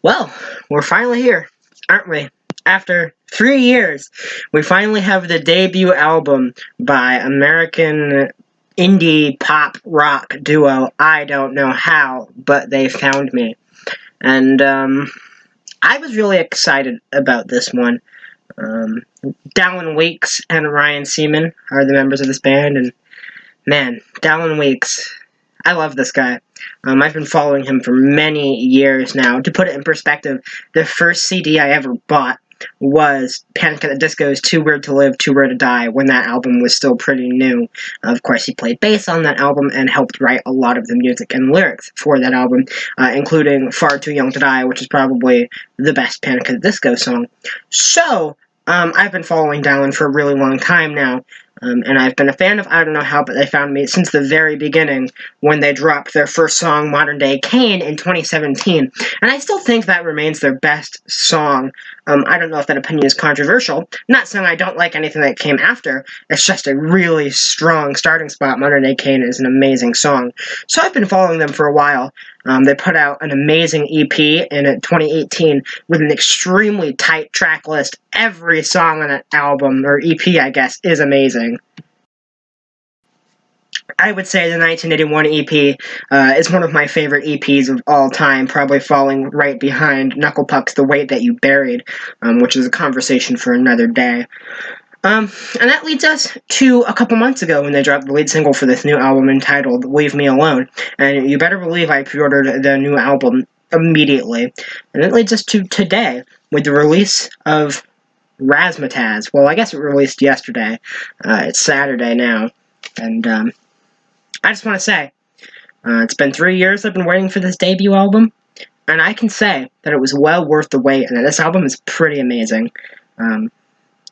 Well, we're finally here, aren't we? After 3 years, we finally have the debut album by American indie pop rock duo I Don't Know How, but They Found Me. And I was really excited about this one. Dallin Weeks and Ryan Seaman are the members of this band, and man, Dallin Weeks, I love this guy. I've been following him for many years now. To put it in perspective, the first CD I ever bought was Panic at the Disco's Too Weird to Live, Too Rare to Die, when that album was still pretty new. Of course, he played bass on that album and helped write a lot of the music and lyrics for that album, including Far Too Young to Die, which is probably the best Panic at the Disco song. So, I've been following Dallin for a really long time now. And I've been a fan of I Don't Know How, but They Found Me since the very beginning when they dropped their first song, Modern Day Cain, in 2017. And I still think that remains their best song. I don't know if that opinion is controversial. Not saying I don't like anything that came after. It's just a really strong starting spot. Modern Day Cain is an amazing song. So I've been following them for a while. They put out an amazing EP in 2018 with an extremely tight track list. Every song on that album, or EP, I guess, is amazing. I would say the 1981 EP is one of my favorite EPs of all time, probably falling right behind Knuckle Puck's The Weight That You Buried, which is a conversation for another day. And that leads us to a couple months ago when they dropped the lead single for this new album entitled Leave Me Alone. And you better believe I pre-ordered the new album immediately. And that leads us to today with the release of Razzmatazz. Well, I guess it released yesterday. It's Saturday now. And I just want to say, it's been 3 years I've been waiting for this debut album. And I can say that it was well worth the wait. And that this album is pretty amazing.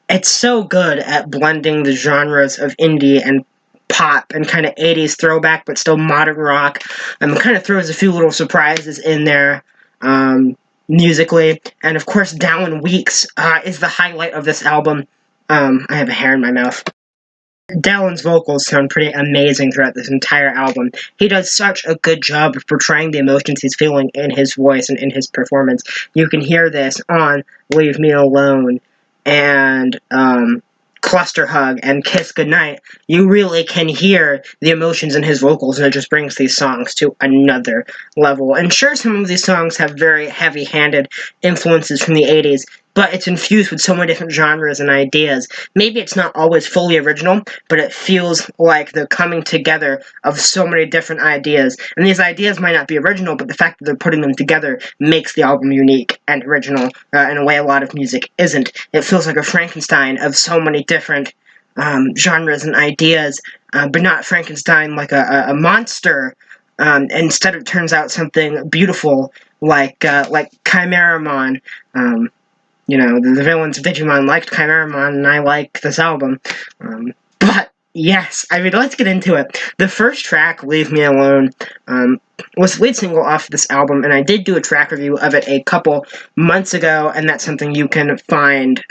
It's so good at blending the genres of indie and pop and kind of 80s throwback, but still modern rock. Kind of throws a few little surprises in there musically. And of course, Dallin Weeks is the highlight of this album. I have a hair in my mouth. Dallin's vocals sound pretty amazing throughout this entire album. He does such a good job of portraying the emotions he's feeling in his voice and in his performance. You can hear this on Leave Me Alone and Clusterhug and Kiss Goodnight. You really can hear the emotions in his vocals, and it just brings these songs to another level. And sure, some of these songs have very heavy-handed influences from the 80s, but it's infused with so many different genres and ideas. Maybe it's not always fully original, but it feels like the coming together of so many different ideas. And these ideas might not be original, but the fact that they're putting them together makes the album unique and original in a way a lot of music isn't. It feels like a Frankenstein of so many different genres and ideas, but not Frankenstein like a monster. Instead, it turns out something beautiful like Chimeramon. The villains of Digimon liked Chimeramon, and I like this album. But, yes, let's get into it. The first track, Leave Me Alone, was the lead single off this album, and I did do a track review of it a couple months ago, and that's something you can find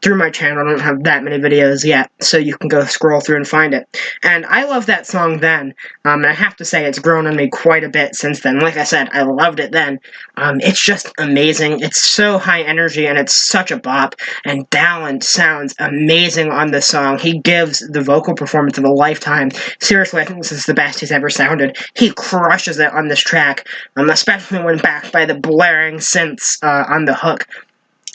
through my channel. I don't have that many videos yet, so you can go scroll through and find it. And I loved that song then, and I have to say it's grown on me quite a bit since then. Like I said, I loved it then. It's just amazing. It's so high energy, and it's such a bop, and Dallin sounds amazing on this song. He gives the vocal performance of a lifetime. Seriously, I think this is the best he's ever sounded. He crushes it on this track, especially when backed by the blaring synths on the hook.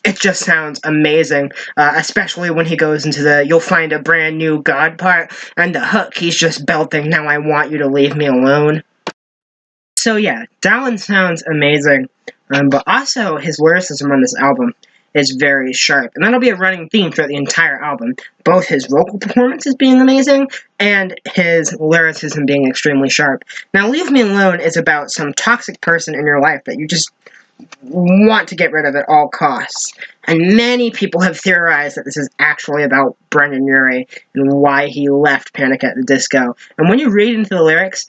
It just sounds amazing, especially when he goes into the "you'll find a brand new God" part, and the hook, he's just belting, "Now I want you to leave me alone." So yeah, Dallin sounds amazing, but also his lyricism on this album is very sharp, and that'll be a running theme throughout the entire album. Both his vocal performances being amazing, and his lyricism being extremely sharp. Now, Leave Me Alone is about some toxic person in your life that you just want to get rid of at all costs. And many people have theorized that this is actually about Brendan Urie and why he left Panic at the Disco. And when you read into the lyrics,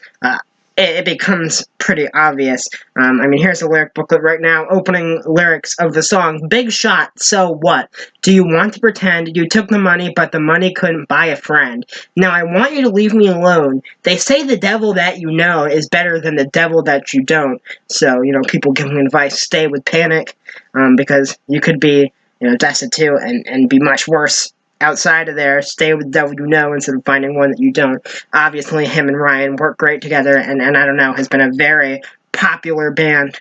it becomes pretty obvious. I mean, here's the lyric booklet right now. Opening lyrics of the song. Big shot, so what? Do you want to pretend you took the money, but the money couldn't buy a friend? Now I want you to leave me alone. They say the devil that you know is better than the devil that you don't. So, people giving advice, stay with panic, because you could be, destitute and be much worse outside of there. Stay with the devil you know instead of finding one that you don't. Obviously, him and Ryan work great together, and I don't know, has been a very popular band.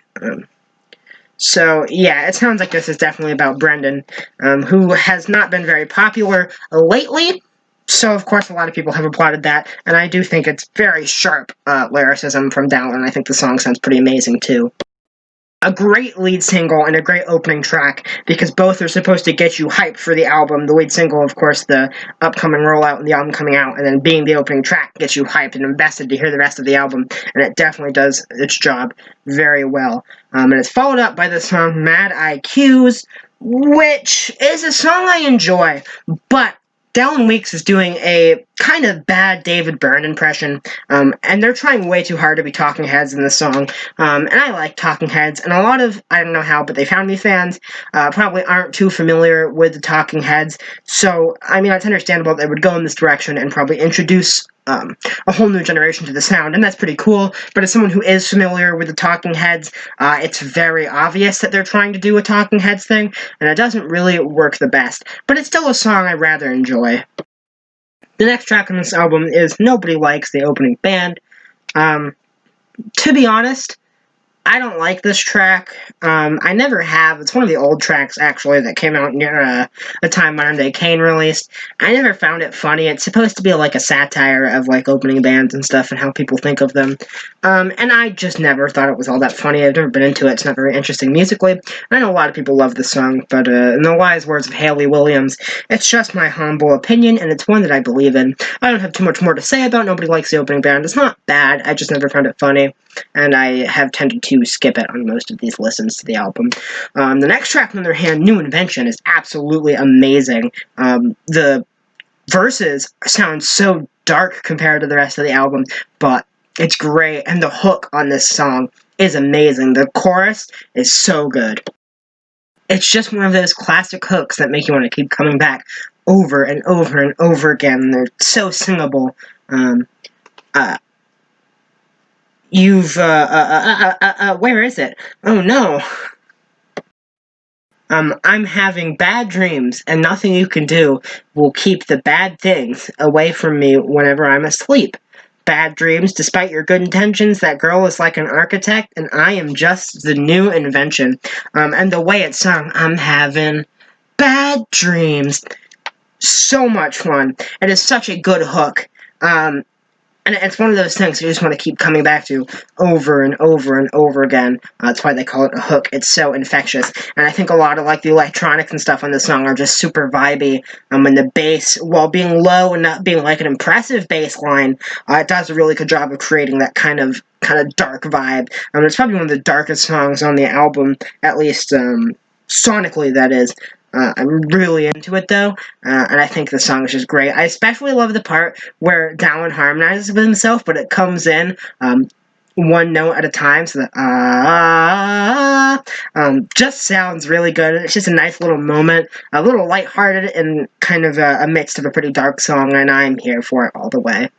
So, yeah, it sounds like this is definitely about Brendan, who has not been very popular lately. So, of course, a lot of people have applauded that, and I do think it's very sharp lyricism from Dowland. I think the song sounds pretty amazing, too. A great lead single and a great opening track, because both are supposed to get you hyped for the album. The lead single, of course, the upcoming rollout and the album coming out, and then being the opening track gets you hyped and invested to hear the rest of the album, and it definitely does its job very well. And it's followed up by the song Mad IQs, which is a song I enjoy, but Dallin Weeks is doing a kind of bad David Byrne impression, and they're trying way too hard to be Talking Heads in this song, and I like Talking Heads, and a lot of, I don't know how, but They Found Me fans probably aren't too familiar with the Talking Heads, so, I mean, it's understandable that they would go in this direction and probably introduce a whole new generation to the sound, and that's pretty cool. But as someone who is familiar with the Talking Heads, it's very obvious that they're trying to do a Talking Heads thing, and it doesn't really work the best. But it's still a song I rather enjoy. The next track on this album is Nobody Likes the Opening Band. To be honest, I don't like this track. I never have. It's one of the old tracks, actually, that came out near a time Modern Day Kane released. I never found it funny. It's supposed to be like a satire of like opening bands and stuff and how people think of them. And I just never thought it was all that funny. I've never been into it. It's not very interesting musically. I know a lot of people love this song, but in the wise words of Haley Williams, it's just my humble opinion, and it's one that I believe in. I don't have too much more to say about Nobody Likes the Opening Band. It's not bad. I just never found it funny, and I have tended to skip it on most of these listens to the album. The next track, on the other hand, New Invention, is absolutely amazing. The verses sound so dark compared to the rest of the album, but it's great, and the hook on this song is amazing. The chorus is so good. It's just one of those classic hooks that make you want to keep coming back over and over and over again. They're so singable. Where is it? Oh no. I'm having bad dreams, and nothing you can do will keep the bad things away from me whenever I'm asleep. Bad dreams, despite your good intentions, that girl is like an architect, and I am just the new invention. And the way it's sung, I'm having bad dreams. So much fun. It is such a good hook. And it's one of those things you just want to keep coming back to over and over and over again. That's why they call it a hook. It's so infectious. And I think a lot of like the electronics and stuff on the song are just super vibey. And the bass, while being low and not being like an impressive bass line, it does a really good job of creating that kind of dark vibe. It's probably one of the darkest songs on the album, at least sonically, that is. I'm really into it, though, and I think the song is just great. I especially love the part where Dallin harmonizes with himself, but it comes in one note at a time, so that just sounds really good. It's just a nice little moment, a little lighthearted, and kind of a midst of a pretty dark song, and I'm here for it all the way.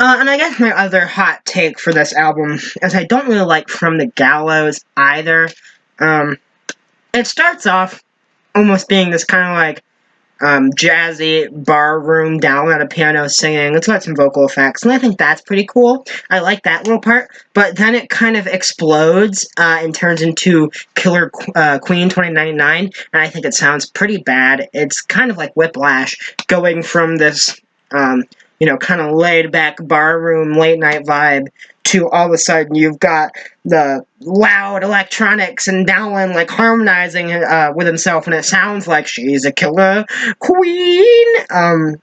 And I guess my other hot take for this album is I don't really like From the Gallows either. It starts off almost being this kind of like jazzy barroom down at a piano singing. It's got some vocal effects, and I think that's pretty cool. I like that little part, but then it kind of explodes and turns into Killer Queen 2099, and I think it sounds pretty bad. It's kind of like Whiplash, going from this kind of laid-back barroom late-night vibe to all of a sudden you've got the loud electronics and Dallin like harmonizing with himself, and it sounds like she's a killer queen. And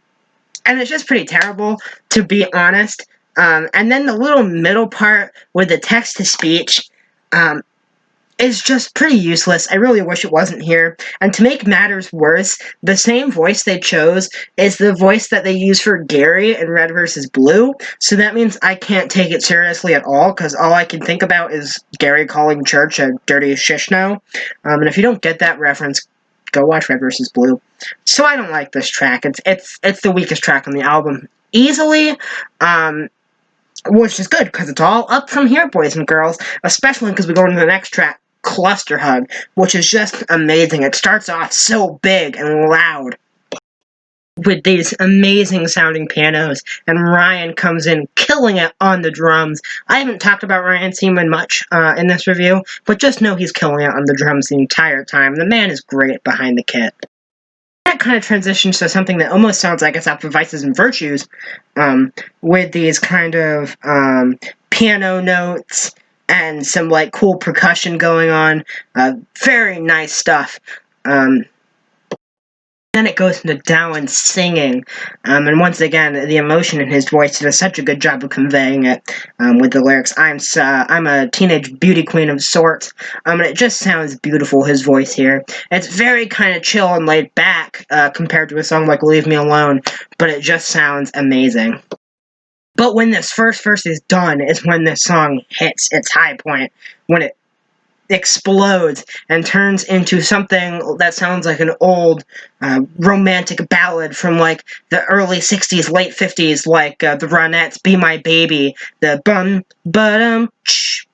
it's just pretty terrible, to be honest. And then the little middle part with the text-to-speech, is just pretty useless. I really wish it wasn't here. And to make matters worse, the same voice they chose is the voice that they use for Gary in Red vs. Blue, so that means I can't take it seriously at all, because all I can think about is Gary calling church a dirty shishno. And if you don't get that reference, go watch Red vs. Blue. So I don't like this track. It's the weakest track on the album, easily. Which is good, because it's all up from here, boys and girls, especially because we go into the next track, Clusterhug, which is just amazing. It starts off so big and loud with these amazing sounding pianos, and Ryan comes in killing it on the drums. I haven't talked about Ryan Seaman much in this review, but just know he's killing it on the drums the entire time. The man is great behind the kit. That kind of transitions to something that almost sounds like it's off of Vices and Virtues, with these kind of piano notes and some like cool percussion going on. Very nice stuff. Then it goes into Dallin singing, and once again, the emotion in his voice does such a good job of conveying it with the lyrics. I'm a teenage beauty queen of sorts, and it just sounds beautiful, his voice here. It's very kind of chill and laid back compared to a song like Leave Me Alone, but it just sounds amazing. But when this first verse is done is when this song hits its high point, when it explodes and turns into something that sounds like an old romantic ballad from like the early 60s, late 50s, like the Ronettes' Be My Baby, the bum, ba-dum,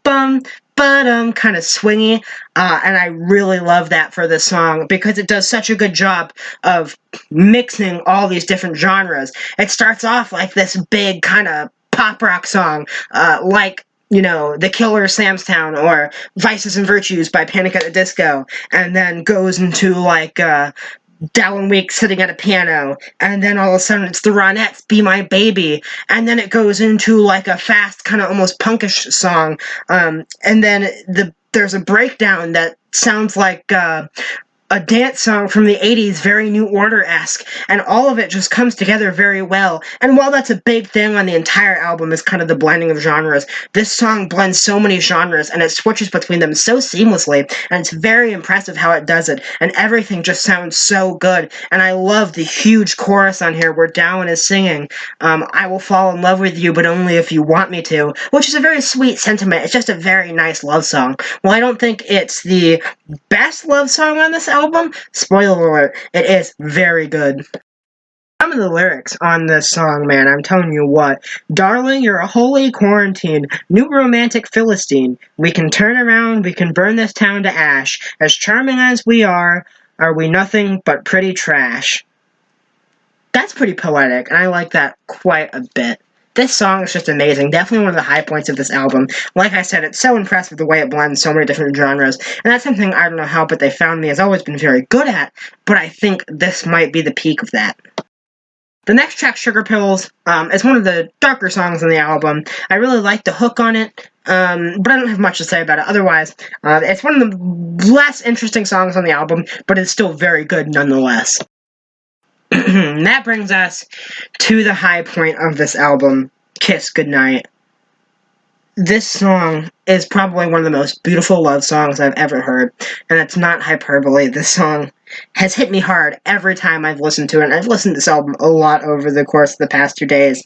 bum, ba-dum, kind of swingy, and I really love that for this song because it does such a good job of mixing all these different genres. It starts off like this big kind of pop rock song, like The Killer's Sam's Town or Vices and Virtues by Panic at the Disco, and then goes into like Dallin Weeks sitting at a piano, and then all of a sudden it's the Ronettes' Be My Baby, and then it goes into like a fast, kind of almost punkish song, and then there's a breakdown that sounds like a dance song from the 80s, very New Order-esque, and all of it just comes together very well. And while that's a big thing on the entire album is kind of the blending of genres, this song blends so many genres, and it switches between them so seamlessly, and it's very impressive how it does it, and everything just sounds so good. And I love the huge chorus on here where Dallin is singing, I will fall in love with you, but only if you want me to, which is a very sweet sentiment. It's just a very nice love song. Well, I don't think it's the best love song on this album, spoiler alert, it is very good. Some of the lyrics on this song, man, I'm telling you what. Darling, you're a holy quarantine, new romantic Philistine. We can turn around, we can burn this town to ash. As charming as we are we nothing but pretty trash? That's pretty poetic, and I like that quite a bit. This song is just amazing, definitely one of the high points of this album. Like I said, it's so impressive the way it blends so many different genres, and that's something I don't know how But They Found Me has always been very good at, but I think this might be the peak of that. The next track, Sugar Pills, is one of the darker songs on the album. I really like the hook on it, but I don't have much to say about it otherwise. It's one of the less interesting songs on the album, but it's still very good nonetheless. That brings us to the high point of this album, Kiss Goodnight. This song is probably one of the most beautiful love songs I've ever heard, and it's not hyperbole. This song has hit me hard every time I've listened to it, and I've listened to this album a lot over the course of the past 2 days.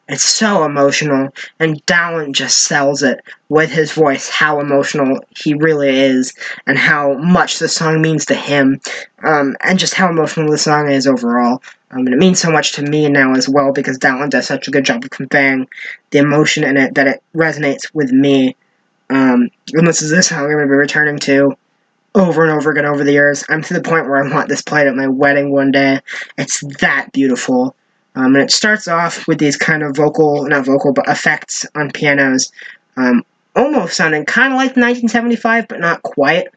It's so emotional, and Dallin just sells it with his voice, how emotional he really is, and how much the song means to him, and just how emotional the song is overall. And it means so much to me now as well, because Dallin does such a good job of conveying the emotion in it that it resonates with me. And this is this song I'm going to be returning to over and over again over the years. I'm to the point where I want this played at my wedding one day. It's that beautiful. And it starts off with these kind of but effects on pianos, almost sounding kind of like 1975, but not quite.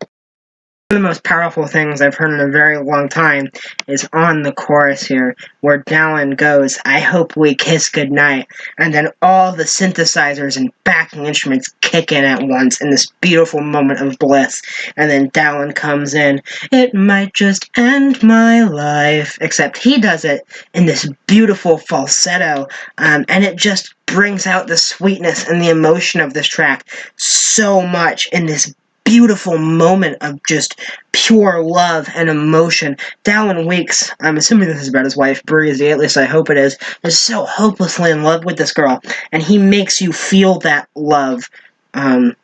One of the most powerful things I've heard in a very long time is on the chorus here, where Dallin goes, I hope we kiss goodnight, and then all the synthesizers and backing instruments kick in at once in this beautiful moment of bliss, and then Dallin comes in, it might just end my life, except he does it in this beautiful falsetto, and it just brings out the sweetness and the emotion of this track so much in this beautiful moment of just pure love and emotion. Dallin Weeks, I'm assuming this is about his wife, Breezy, at least I hope it is so hopelessly in love with this girl, and he makes you feel that love, and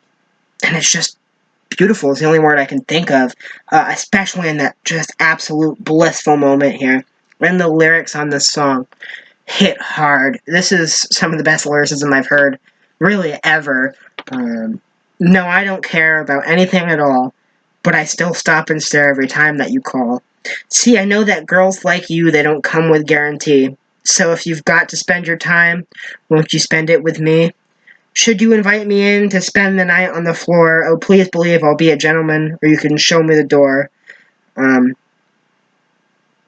it's just beautiful is the only word I can think of, especially in that just absolute blissful moment here. And the lyrics on this song hit hard. This is some of the best lyricism I've heard, really, ever. No, I don't care about anything at all, but I still stop and stare every time that you call. See, I know that girls like you, they don't come with guarantee. So if you've got to spend your time, won't you spend it with me? Should you invite me in to spend the night on the floor, oh, please believe I'll be a gentleman, or you can show me the door.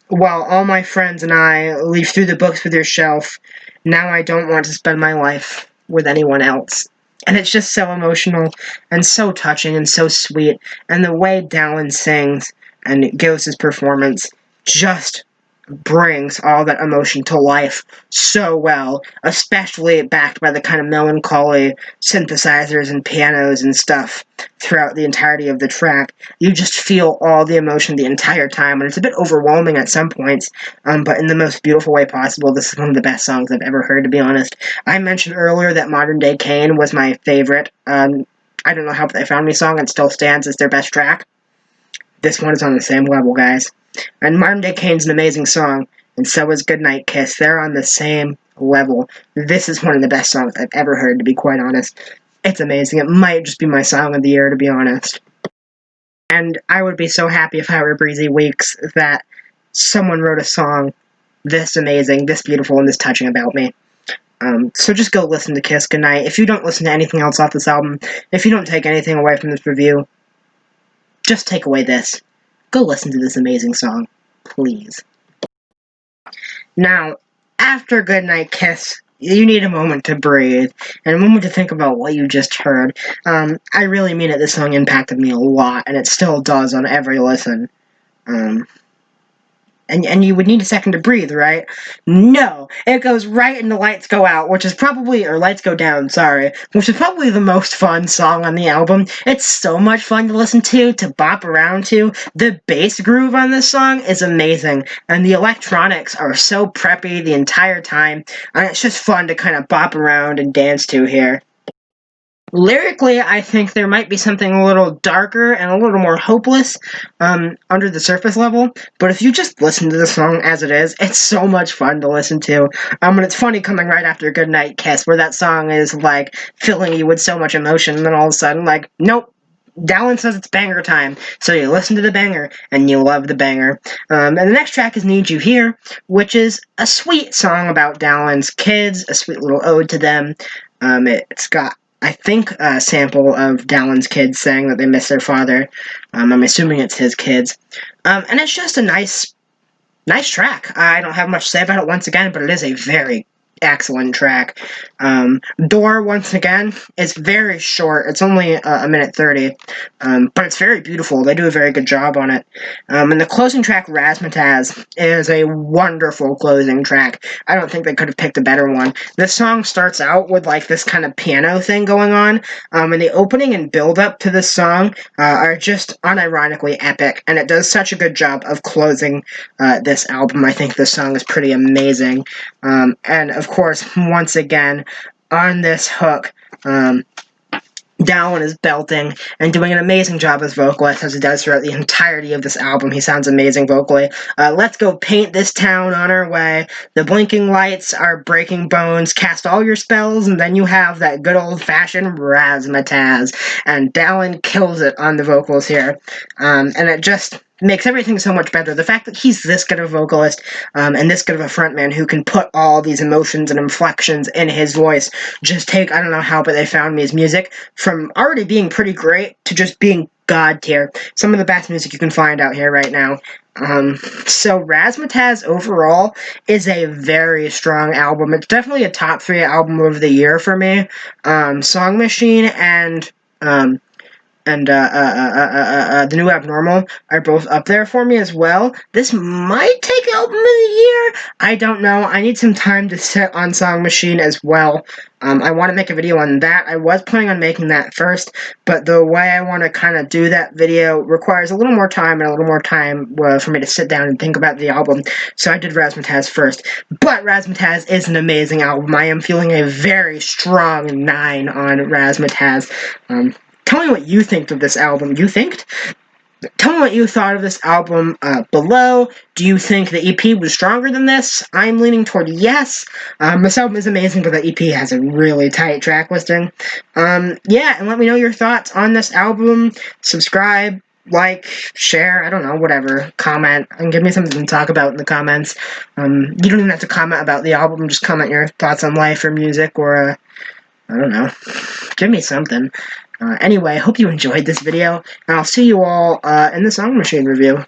While all my friends and I leaf through the books with your shelf, now I don't want to spend my life with anyone else. And it's just so emotional, and so touching, and so sweet, and the way Dallin sings, and Ghost's performance, just brings all that emotion to life so well, especially backed by the kind of melancholy synthesizers and pianos and stuff throughout the entirety of the track. You just feel all the emotion the entire time, and it's a bit overwhelming at some points, but in the most beautiful way possible. This is one of the best songs I've ever heard, to be honest. I mentioned earlier that Modern Day Kane was my favorite. I don't know how they found me song, and still stands as their best track. This one is on the same level, guys. And Modern Day Kane's an amazing song, and so is Goodnight Kiss. They're on the same level. This is one of the best songs I've ever heard, to be quite honest. It's amazing. It might just be my song of the year, to be honest. And I would be so happy if I were Breezy Weeks that someone wrote a song this amazing, this beautiful, and this touching about me. So just go listen to Kiss Goodnight. If you don't listen to anything else off this album, if you don't take anything away from this review, just take away this. Go listen to this amazing song, please. Now, after Goodnight Kiss, you need a moment to breathe, and a moment to think about what you just heard. I really mean it, this song impacted me a lot, and it still does on every listen. And you would need a second to breathe, right? No, it goes right into Lights Go Out, which is probably, or Lights Go Down, sorry, which is probably the most fun song on the album. It's so much fun to listen to bop around to. The bass groove on this song is amazing, and the electronics are so preppy the entire time, and it's just fun to kind of bop around and dance to here. Lyrically, I think there might be something a little darker and a little more hopeless under the surface level, but if you just listen to the song as it is, it's so much fun to listen to. And it's funny coming right after Goodnight Kiss, where that song is, like, filling you with so much emotion, and then all of a sudden, like, nope, Dallin says it's banger time, so you listen to the banger, and you love the banger. And the next track is Need You Here, which is a sweet song about Dallin's kids, a sweet little ode to them. It's got, I think, a sample of Dallin's kids saying that they miss their father. I'm assuming it's his kids. And it's just a nice track. I don't have much to say about it once again, but it is a very excellent track. Door, once again, is very short. It's only a minute 30, but it's very beautiful. They do a very good job on it. And the closing track, Razzmatazz, is a wonderful closing track. I don't think they could have picked a better one. This song starts out with, like, this kind of piano thing going on, and the opening and build-up to this song are just unironically epic, and it does such a good job of closing this album. I think this song is pretty amazing. And, of course, once again, on this hook, Dallin is belting and doing an amazing job as vocalist, as he does throughout the entirety of this album. He sounds amazing vocally. Let's go paint this town on our way. The blinking lights are breaking bones. Cast all your spells, and then you have that good old-fashioned razzmatazz. And Dallin kills it on the vocals here. And it just makes everything so much better. The fact that he's this good of a vocalist and this good of a frontman who can put all these emotions and inflections in his voice, just take, I don't know how, but they found me his music from already being pretty great to just being god tier. Some of the best music you can find out here right now. So Razzmatazz overall is a very strong album. It's definitely a top 3 album of the year for me. Song Machine and and the New Abnormal are both up there for me as well. This might take Album of the Year. I don't know. I need some time to sit on Song Machine as well. I want to make a video on that. I was planning on making that first, but the way I want to kind of do that video requires a little more time and a little more time for me to sit down and think about the album. So I did Razzmatazz first. But Razzmatazz is an amazing album. I am feeling a very strong 9 on Razzmatazz. Tell me what you think of this album. Tell me what you thought of this album below. Do you think the EP was stronger than this? I'm leaning toward yes. This album is amazing, but the EP has a really tight track listing. Yeah, and let me know your thoughts on this album. Subscribe, like, share, I don't know, whatever. Comment, and give me something to talk about in the comments. You don't even have to comment about the album, just comment your thoughts on life or music, or, I don't know. Give me something. Anyway, I hope you enjoyed this video, and I'll see you all in the Song Machine review.